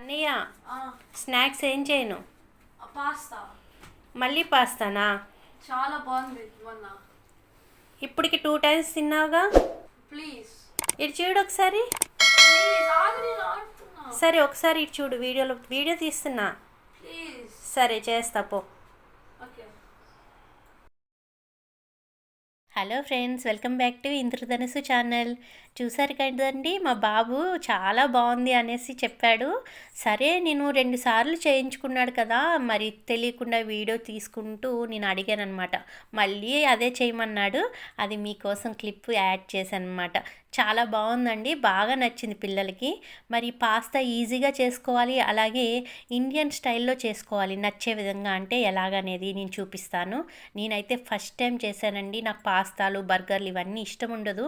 అన్నయ్య స్నాక్స్ ఏం చేయను? పాస్తా. మళ్ళీ పాస్తానా? చాలా బాగుంది మొన్న. ఇప్పటికి 2 times తిన్నావుగా. ప్లీజ్ ఇటు చూడు ఒకసారి. సరే ఒకసారి ఇటు చూడు, వీడియో తీస్తున్నా. ప్లీజ్ సరే చేస్తా పో. Hello friends, welcome back to ఇంద్రధనస్సు ఛానల్. చూసారు కదండి, మా బాబు చాలా బాగుంది అనేసి చెప్పాడు. సరే నేను 2 సార్లు చేయించుకున్నాడు కదా, మరి తెలియకుండా వీడియో తీసుకుంటూ నేను అడిగాను అనమాట. మళ్ళీ అదే చేయమన్నాడు. అది మీకోసం క్లిప్ యాడ్ చేశాను అనమాట. చాలా బాగుందండి, బాగా నచ్చింది పిల్లలకి. మరి పాస్తా ఈజీగా చేసుకోవాలి, అలాగే ఇండియన్ స్టైల్లో చేసుకోవాలి నచ్చే విధంగా అంటే ఎలాగనేది నేను చూపిస్తాను. నేనైతే ఫస్ట్ టైం చేశానండి. నాకు పాస్తాలు, బర్గర్లు ఇవన్నీ ఇష్టం ఉండదు.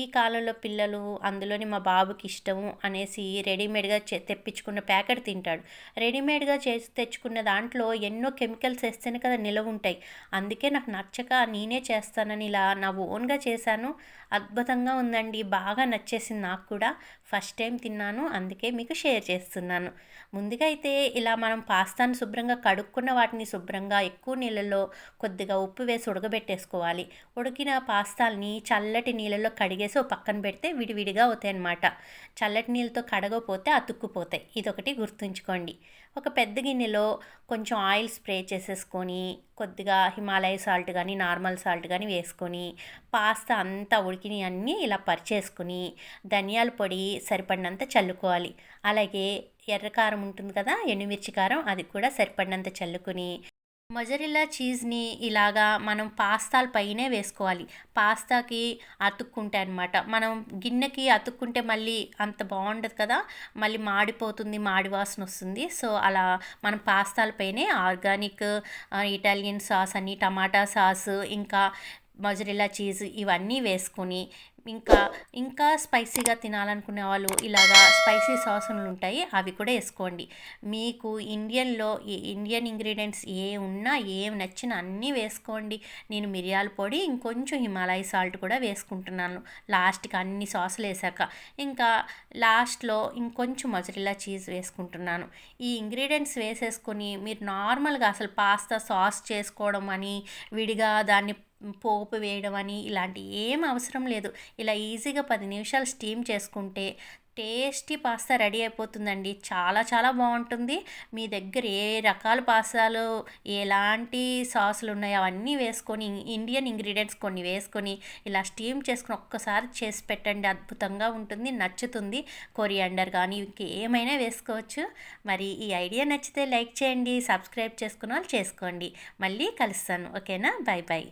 ఈ కాలంలో పిల్లలు, అందులోని మా బాబుకి ఇష్టము అనేసి రెడీమేడ్గా తెప్పించుకున్న ప్యాకెట్ తింటాడు. రెడీమేడ్గా చేసి తెచ్చుకున్న దాంట్లో ఎన్నో కెమికల్స్ వేస్తేనే కదా నిలవ ఉంటాయి. అందుకే నాకు నచ్చక నేనే చేస్తానని ఇలా నా ఓన్గా చేశాను. అద్భుతంగా ఉందండి, బాగా నచ్చేసింది నాకు కూడా. ఫస్ట్ టైం తిన్నాను, అందుకే మీకు షేర్ చేస్తున్నాను. ముందుగా అయితే ఇలా మనం పాస్తాను శుభ్రంగా కడుక్కున్న వాటిని శుభ్రంగా ఎక్కువ నీళ్ళలో కొద్దిగా ఉప్పు వేసి ఉడకబెట్టేసుకోవాలి. ఉడికిన పాస్తాలని చల్లటి నీళ్ళలో కడిగేసి ఒక పక్కన పెడితే విడివిడిగా అవుతాయి అన్నమాట. చల్లటి నీళ్ళతో కడగపోతే అతుక్కుపోతాయి, ఇదొకటి గుర్తుంచుకోండి. ఒక పెద్ద గిన్నెలో కొంచెం ఆయిల్ స్ప్రే చేసేసుకొని కొద్దిగా హిమాలయ సాల్ట్ కానీ నార్మల్ సాల్ట్ కానీ వేసుకొని పాస్తా అంతా ఉడికిని అన్నీ ఇలా పరిచేసుకుని ధనియాల పొడి సరిపడినంత చల్లుకోవాలి. అలాగే ఎర్రకారం ఉంటుంది కదా, ఎండుమిర్చి కారం, అది కూడా సరిపడినంత చల్లుకుని మొజరెల్లా చీజ్ని ఇలాగా మనం పాస్తాల పైనే వేసుకోవాలి. పాస్తాకి అతుక్కుంటే అనమాట. మనం గిన్నెకి అతుక్కుంటే మళ్ళీ అంత బాగుండదు కదా, మళ్ళీ మాడిపోతుంది, మాడి వాసన వస్తుంది. సో అలా మనం పాస్తాల పైనే ఆర్గానిక్ ఇటాలియన్ సాస్ అని, టమాటా సాస్, ఇంకా మొజరెల్లా చీజ్ ఇవన్నీ వేసుకొని ఇంకా స్పైసీగా తినాలనుకునే వాళ్ళు ఇలాగా స్పైసీ సాసులు ఉంటాయి, అవి కూడా వేసుకోండి. మీకు ఇండియన్ ఇంగ్రీడియంట్స్ ఏం నచ్చినా అన్నీ వేసుకోండి. నేను మిరియాల పొడి, ఇంకొంచెం హిమాలయ సాల్ట్ కూడా వేసుకుంటున్నాను లాస్ట్కి అన్ని సాసులు వేసాక. ఇంకా లాస్ట్లో ఇంకొంచెం మొజరెల్లా చీజ్ వేసుకుంటున్నాను. ఈ ఇంగ్రీడియంట్స్ వేసేసుకొని మీరు నార్మల్గా అసలు పాస్తా సాస్ చేసుకోవడం అని, విడిగా దాన్ని పోపు వేయడం అని ఇలాంటి ఏం అవసరం లేదు. ఇలా ఈజీగా 10 నిమిషాలు స్టీమ్ చేసుకుంటే టేస్టీ పాస్తా రెడీ అయిపోతుందండి. చాలా చాలా బాగుంటుంది. మీ దగ్గర ఏ రకాల పాస్తాలు, ఎలాంటి సాసులు ఉన్నాయో అవన్నీ వేసుకొని, ఇండియన్ ఇంగ్రీడియంట్స్ కొన్ని వేసుకొని ఇలా స్టీమ్ చేసుకుని ఒక్కసారి చేసి పెట్టండి. అద్భుతంగా ఉంటుంది, నచ్చుతుంది. కొరియాండర్ కానీ ఇంకేమైనా వేసుకోవచ్చు. మరి ఈ ఐడియా నచ్చితే లైక్ చేయండి, సబ్స్క్రైబ్ చేసుకున్న వాళ్ళు చేసుకోండి. మళ్ళీ కలుస్తాను, ఓకేనా? By by.